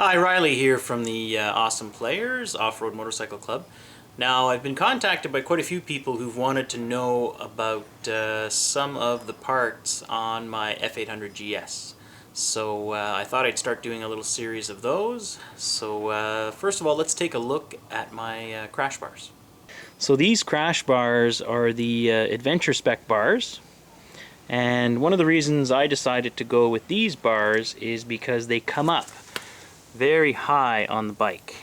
Hi, Riley here from the Awesome Players Off-Road Motorcycle Club. Now, I've been contacted by quite a few people who've wanted to know about some of the parts on my F800GS. So I thought I'd start doing a little series of those. So first of all, let's take a look at my crash bars. So these crash bars are the adventure-spec bars. And one of the reasons I decided to go with these bars is because they come up very high on the bike.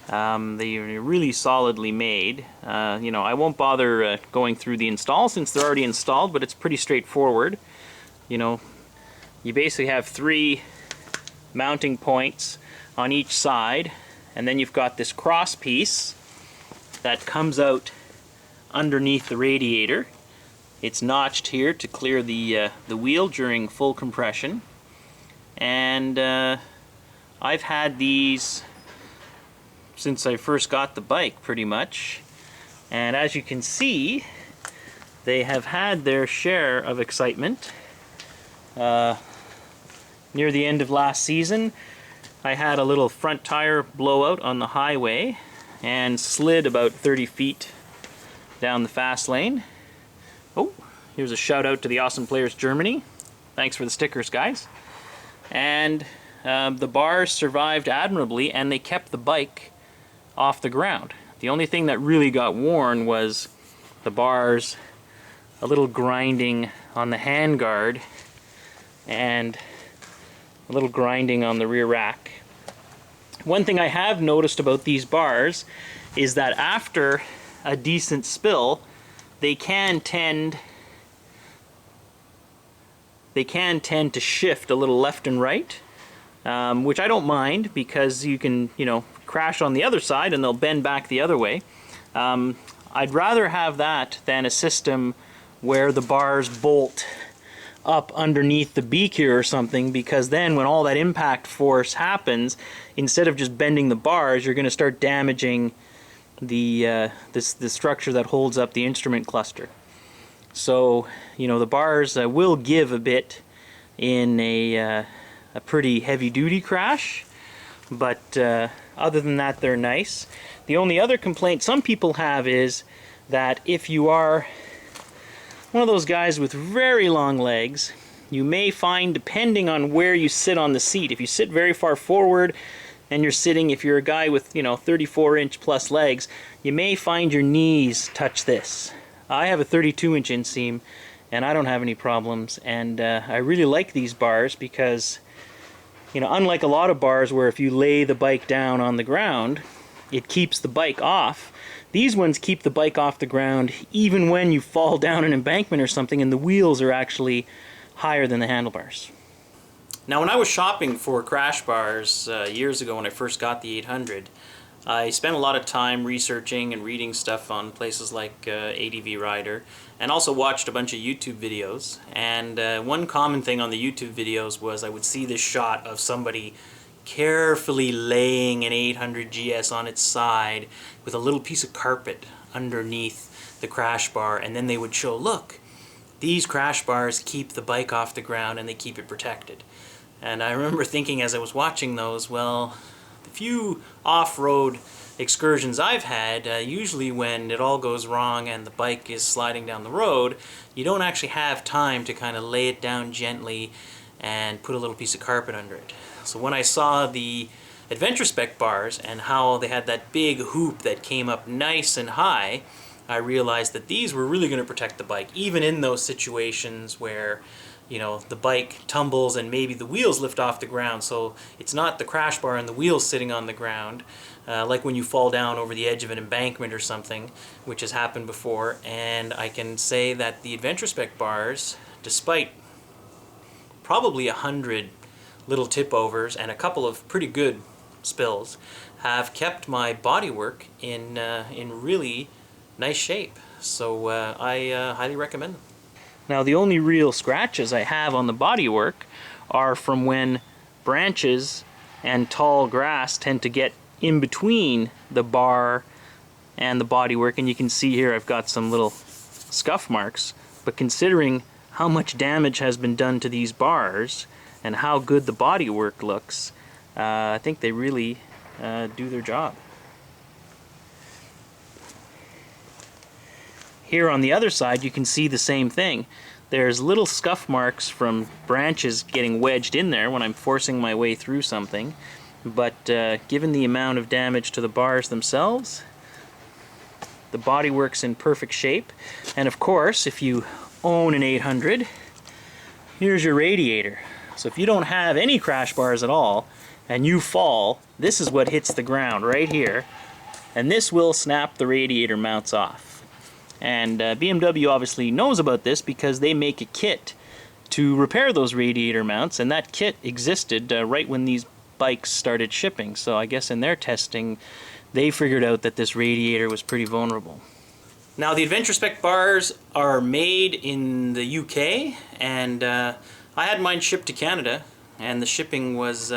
They're really solidly made. I won't bother going through the install since they're already installed, but it's pretty straightforward. You basically have 3 mounting points on each side, and then you've got this cross piece that comes out underneath the radiator. It's notched here to clear the wheel during full compression, and I've had these since I first got the bike, pretty much, and as you can see, they have had their share of excitement. Near the end of last season, I had a little front tire blowout on the highway and slid about 30 feet down the fast lane. Oh, here's a shout out to the Awesome Players Germany. Thanks for the stickers, guys. And the bars survived admirably, and they kept the bike off the ground. The only thing that really got worn was the bars, a little grinding on the handguard, and a little grinding on the rear rack. One thing I have noticed about these bars is that after a decent spill, they can tend to shift a little left and right. Which I don't mind, because you can, crash on the other side and they'll bend back the other way. I'd rather have that than a system where the bars bolt up underneath the beak here or something, because then when all that impact force happens, instead of just bending the bars, you're going to start damaging the structure that holds up the instrument cluster. So, the bars will give a bit in a pretty heavy-duty crash, but other than that, they're nice. The only other complaint some people have is that if you are one of those guys with very long legs, you may find, depending on where you sit on the seat, if you sit very far forward and you're sitting, if you're a guy with 34-inch plus legs, you may find your knees touch this. I have a 32-inch inseam and I don't have any problems, and I really like these bars because unlike a lot of bars where if you lay the bike down on the ground, it keeps the bike off. These ones keep the bike off the ground even when you fall down an embankment or something, and the wheels are actually higher than the handlebars. Now, when I was shopping for crash bars years ago when I first got the 800, I spent a lot of time researching and reading stuff on places like ADV Rider, and also watched a bunch of YouTube videos. And one common thing on the YouTube videos was I would see this shot of somebody carefully laying an 800GS on its side with a little piece of carpet underneath the crash bar, and then they would show, look, these crash bars keep the bike off the ground and they keep it protected. And I remember thinking as I was watching those, well, the few off-road excursions I've had, usually when it all goes wrong and the bike is sliding down the road, you don't actually have time to kind of lay it down gently and put a little piece of carpet under it. So when I saw the adventure-spec bars and how they had that big hoop that came up nice and high, I realized that these were really going to protect the bike, even in those situations where the bike tumbles and maybe the wheels lift off the ground. So it's not the crash bar and the wheels sitting on the ground, like when you fall down over the edge of an embankment or something, which has happened before. And I can say that the adventure-spec bars, despite probably 100 little tip overs and a couple of pretty good spills, have kept my bodywork in really nice shape. So I highly recommend them. Now, the only real scratches I have on the bodywork are from when branches and tall grass tend to get in between the bar and the bodywork, and you can see here I've got some little scuff marks. But considering how much damage has been done to these bars and how good the bodywork looks, I think they really do their job. Here on the other side you can see the same thing. There's little scuff marks from branches getting wedged in there when I'm forcing my way through something, but given the amount of damage to the bars themselves, the bodywork's in perfect shape. And of course, if you own an 800, here's your radiator. So if you don't have any crash bars at all and you fall, this is what hits the ground right here, and this will snap the radiator mounts off. And BMW obviously knows about this because they make a kit to repair those radiator mounts, and that kit existed right when these bikes started shipping. So I guess in their testing they figured out that this radiator was pretty vulnerable. Now the adventure-spec bars are made in the UK, and I had mine shipped to Canada, and the shipping was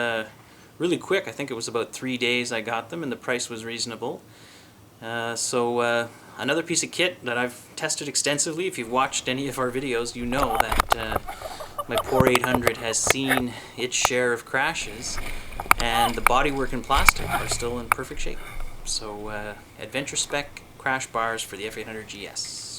really quick. I think it was about 3 days I got them, and the price was reasonable. Another piece of kit that I've tested extensively. If you've watched any of our videos, you know that my poor 800 has seen its share of crashes, and the bodywork and plastic are still in perfect shape. So adventure-spec crash bars for the F800GS.